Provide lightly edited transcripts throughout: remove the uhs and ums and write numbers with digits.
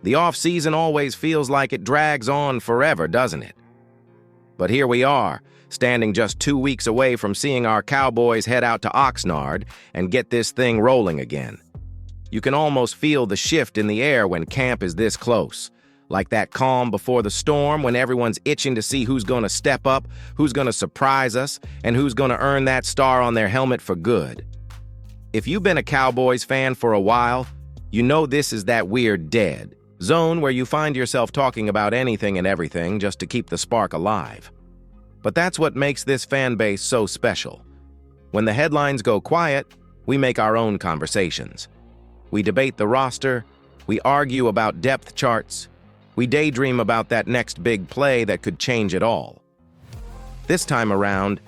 The off-season always feels like it drags on forever, doesn't it? But here we are, standing just 2 weeks away from seeing our Cowboys head out to Oxnard and get this thing rolling again. You can almost feel the shift in the air when camp is this close. Like that calm before the storm when everyone's itching to see who's going to step up, who's going to surprise us, and who's going to earn that star on their helmet for good. If you've been a Cowboys fan for a while, you know this is that weird dead zone where you find yourself talking about anything and everything just to keep the spark alive. But that's what makes this fan base so special. When the headlines go quiet, we make our own conversations. We debate the roster, we argue about depth charts, we daydream about that next big play that could change it all. This time around,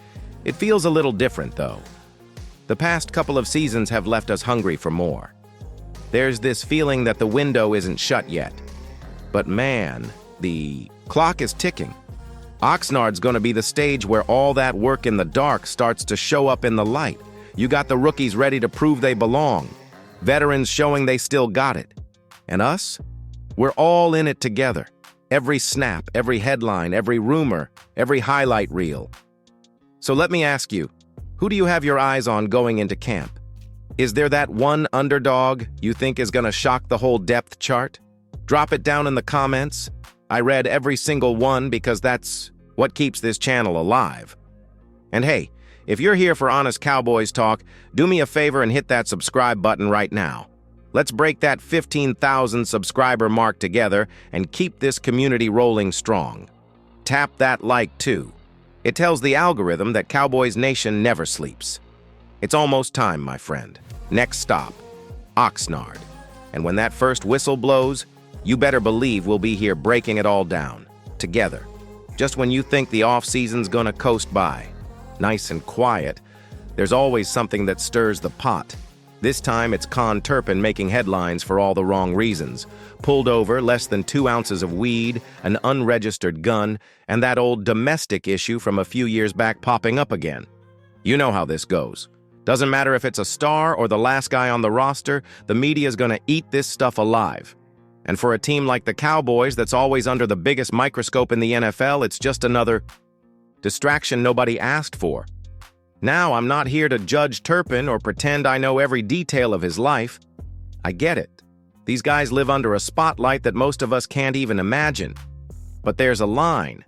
it feels a little different though. The past couple of seasons have left us hungry for more. There's this feeling that the window isn't shut yet. But man, the clock is ticking. Oxnard's gonna be the stage where all that work in the dark starts to show up in the light. You got the rookies ready to prove they belong. Veterans showing they still got it. And us? We're all in it together. Every snap, every headline, every rumor, every highlight reel. So let me ask you, who do you have your eyes on going into camp? Is there that one underdog you think is gonna shock the whole depth chart? Drop it down in the comments. I read every single one because that's what keeps this channel alive. And hey, if you're here for honest Cowboys talk, do me a favor and hit that subscribe button right now. Let's break that 15,000 subscriber mark together and keep this community rolling strong. Tap that like too. It tells the algorithm that Cowboys Nation never sleeps. It's almost time, my friend. Next stop, Oxnard. And when that first whistle blows, you better believe we'll be here breaking it all down, together. Just when you think the off-season's gonna coast by, nice and quiet, there's always something that stirs the pot. This time it's Turpin making headlines for all the wrong reasons. Pulled over, less than 2 ounces of weed, an unregistered gun, and that old domestic issue from a few years back popping up again. You know how this goes. Doesn't matter if it's a star or the last guy on the roster, the media's gonna eat this stuff alive. And for a team like the Cowboys that's always under the biggest microscope in the NFL, it's just another distraction nobody asked for. Now, I'm not here to judge Turpin or pretend I know every detail of his life. I get it. These guys live under a spotlight that most of us can't even imagine. But there's a line.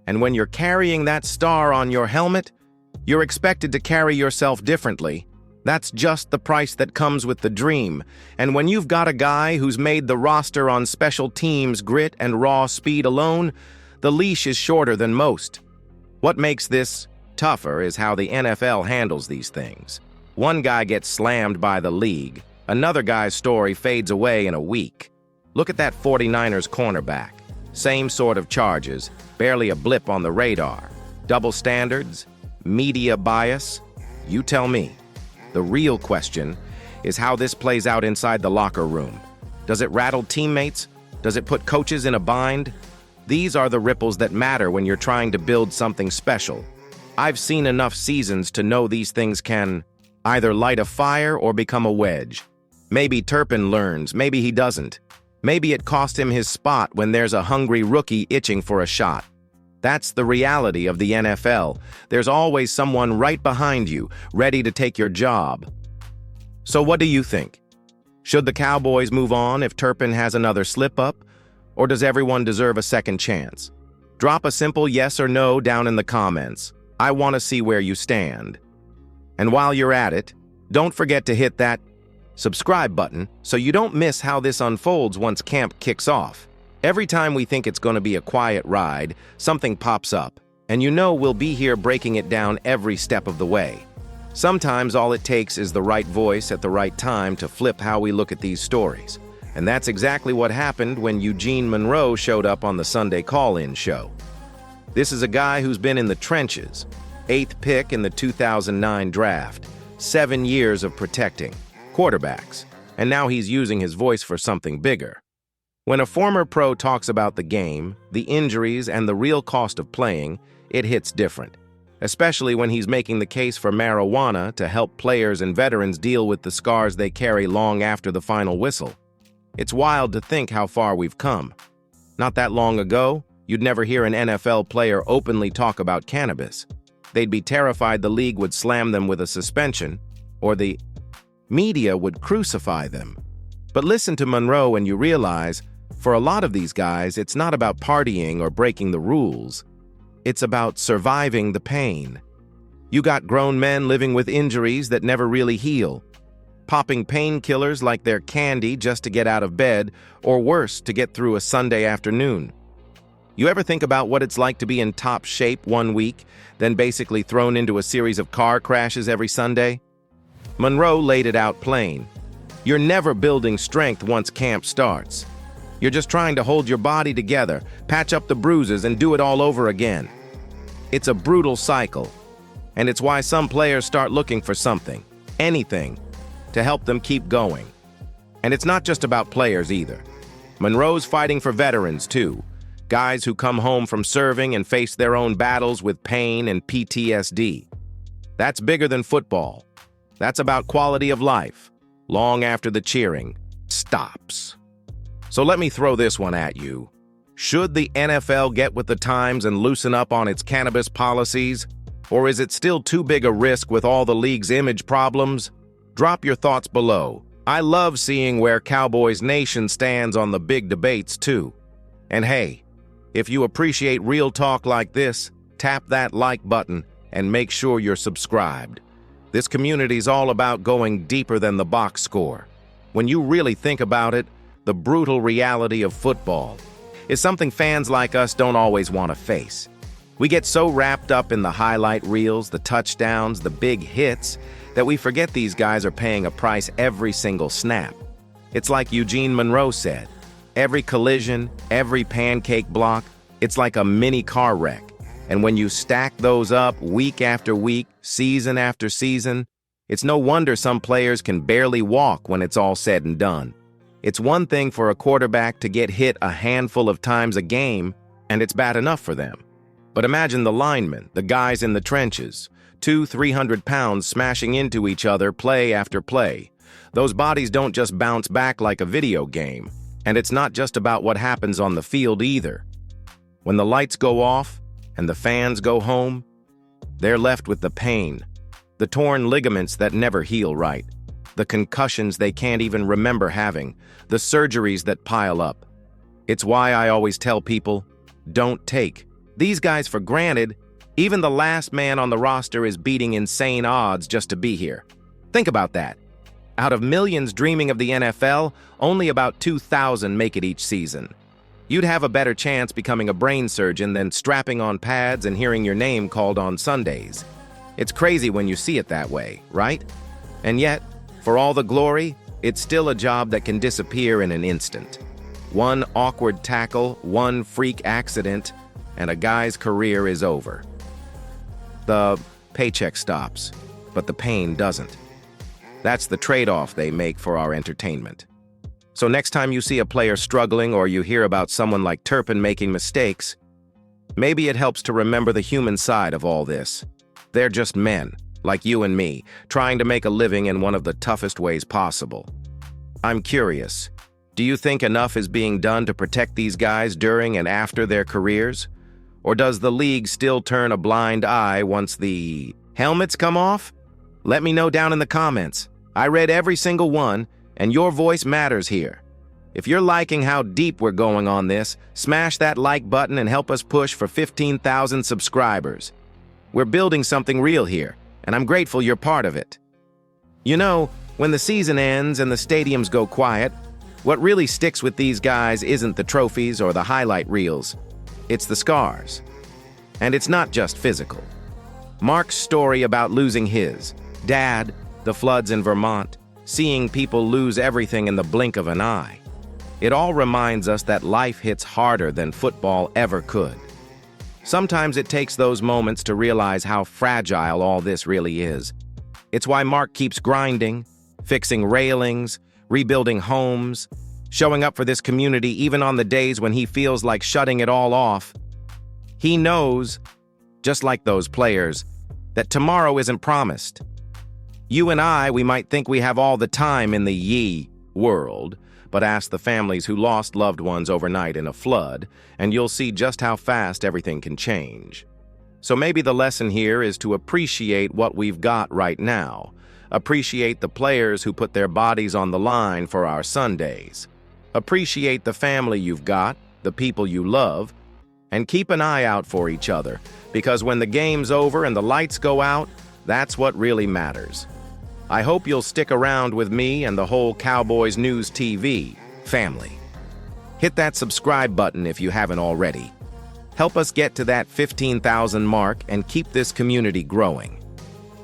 And when you're carrying that star on your helmet, you're expected to carry yourself differently. That's just the price that comes with the dream. And when you've got a guy who's made the roster on special teams grit and raw speed alone, the leash is shorter than most. What makes this tougher is how the NFL handles these things. One guy gets slammed by the league. Another guy's story fades away in a week. Look at that 49ers cornerback. Same sort of charges, barely a blip on the radar. Double standards, media bias. You tell me. The real question is how this plays out inside the locker room. Does it rattle teammates? Does it put coaches in a bind? These are the ripples that matter when you're trying to build something special. I've seen enough seasons to know these things can either light a fire or become a wedge. Maybe Turpin learns, maybe he doesn't. Maybe it cost him his spot when there's a hungry rookie itching for a shot. That's the reality of the NFL. There's always someone right behind you, ready to take your job. So what do you think? Should the Cowboys move on if Turpin has another slip-up? Or does everyone deserve a second chance? Drop a simple yes or no down in the comments. I want to see where you stand. And while you're at it, don't forget to hit that subscribe button so you don't miss how this unfolds once camp kicks off. Every time we think it's going to be a quiet ride, something pops up, and you know we'll be here breaking it down every step of the way. Sometimes all it takes is the right voice at the right time to flip how we look at these stories. And that's exactly what happened when Eugene Monroe showed up on the Sunday call-in show. This is a guy who's been in the trenches, 8th pick in the 2009 draft, 7 years of protecting quarterbacks, and now he's using his voice for something bigger. When a former pro talks about the game, the injuries, and the real cost of playing, it hits different, especially when he's making the case for marijuana to help players and veterans deal with the scars they carry long after the final whistle. It's wild to think how far we've come. Not that long ago, you'd never hear an NFL player openly talk about cannabis. They'd be terrified the league would slam them with a suspension, or the media would crucify them. But listen to Monroe and you realize, for a lot of these guys, it's not about partying or breaking the rules. It's about surviving the pain. You got grown men living with injuries that never really heal, popping painkillers like they're candy just to get out of bed, or worse, to get through a Sunday afternoon. You ever think about what it's like to be in top shape one week, then basically thrown into a series of car crashes every Sunday? Monroe laid it out plain. You're never building strength once camp starts. You're just trying to hold your body together, patch up the bruises, and do it all over again. It's a brutal cycle, and it's why some players start looking for something, anything, to help them keep going. And it's not just about players either. Monroe's fighting for veterans too, guys who come home from serving and face their own battles with pain and PTSD. That's bigger than football. That's about quality of life, long after the cheering stops. So let me throw this one at you. Should the NFL get with the times and loosen up on its cannabis policies? Or is it still too big a risk with all the league's image problems? Drop your thoughts below. I love seeing where Cowboys Nation stands on the big debates too. And hey, if you appreciate real talk like this, tap that like button and make sure you're subscribed. This community's all about going deeper than the box score. When you really think about it, the brutal reality of football is something fans like us don't always want to face. We get so wrapped up in the highlight reels, the touchdowns, the big hits, that we forget these guys are paying a price every single snap. It's like Eugene Monroe said, every collision, every pancake block, it's like a mini car wreck. And when you stack those up week after week, season after season, it's no wonder some players can barely walk when it's all said and done. It's one thing for a quarterback to get hit a handful of times a game, and it's bad enough for them. But imagine the linemen, the guys in the trenches, 200-300 pounds smashing into each other play after play. Those bodies don't just bounce back like a video game. And it's not just about what happens on the field either. When the lights go off and the fans go home, they're left with the pain, the torn ligaments that never heal right, the concussions they can't even remember having, the surgeries that pile up. It's why I always tell people, don't take these guys for granted. Even the last man on the roster is beating insane odds just to be here. Think about that. Out of millions dreaming of the NFL, only about 2,000 make it each season. You'd have a better chance becoming a brain surgeon than strapping on pads and hearing your name called on Sundays. It's crazy when you see it that way, right? And yet, for all the glory, it's still a job that can disappear in an instant. One awkward tackle, one freak accident, and a guy's career is over. The paycheck stops, but the pain doesn't. That's the trade-off they make for our entertainment. So next time you see a player struggling or you hear about someone like Turpin making mistakes, maybe it helps to remember the human side of all this. They're just men, like you and me, trying to make a living in one of the toughest ways possible. I'm curious, do you think enough is being done to protect these guys during and after their careers? Or does the league still turn a blind eye once the helmets come off? Let me know down in the comments. I read every single one, and your voice matters here. If you're liking how deep we're going on this, smash that like button and help us push for 15,000 subscribers. We're building something real here, and I'm grateful you're part of it. You know, when the season ends and the stadiums go quiet, what really sticks with these guys isn't the trophies or the highlight reels. It's the scars. And it's not just physical. Mark's story about losing his dad, the floods in Vermont, seeing people lose everything in the blink of an eye. It all reminds us that life hits harder than football ever could. Sometimes it takes those moments to realize how fragile all this really is. It's why Mark keeps grinding, fixing railings, rebuilding homes, showing up for this community even on the days when he feels like shutting it all off. He knows, just like those players, that tomorrow isn't promised. You and I, we might think we have all the time in the ye world, but ask the families who lost loved ones overnight in a flood, and you'll see just how fast everything can change. So maybe the lesson here is to appreciate what we've got right now. Appreciate the players who put their bodies on the line for our Sundays. Appreciate the family you've got, the people you love, and keep an eye out for each other, because when the game's over and the lights go out, that's what really matters. I hope you'll stick around with me and the whole Cowboys News TV family. Hit that subscribe button if you haven't already. Help us get to that 15,000 mark and keep this community growing.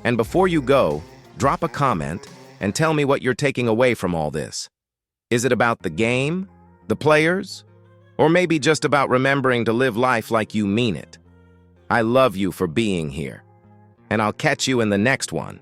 And before you go, drop a comment and tell me what you're taking away from all this. Is it about the game, the players, or maybe just about remembering to live life like you mean it? I love you for being here, and I'll catch you in the next one.